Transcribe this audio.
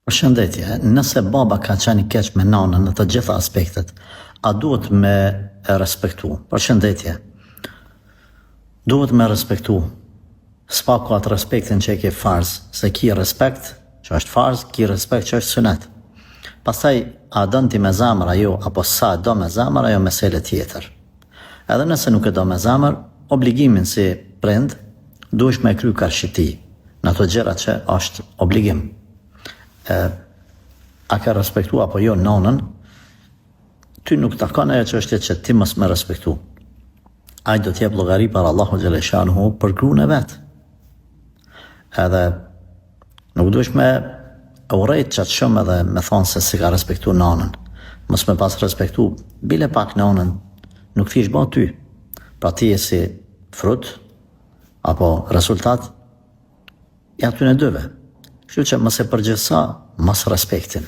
Përshëndetje, nëse baba ka qenë i keq me nanën në të gjitha aspektet, a duhet me e respektu? Përshëndetje, duhet me respektu. S'pa ka atë respektin që e ke farz, se ki respekt që është farz, ki respekt që është sunet. Pastaj, a dën ti me zamër ajo, apo sa do me zamër ajo mesele tjetër. Edhe nëse nuk e do me zamër, obligimin si prind, duhesh me kry karshiti, në të gjëra që është obligim. A ka respektu apo jo nanën, ty nuk takon ajo çështje që ti mos me respektu. Ai do t'jep llogari para Allahu xhaleshanuhu për gruën e vet. Edhe nuk duhesh me urrejt qatë shumë edhe me thonë se si ka respektu nanën. Mos me pas respektu bile pak nanën, nuk thish ba ty. Pra ti e si frut apo rezultat i aty në dyve. Kështu që mos e përgjithsa mos respektin.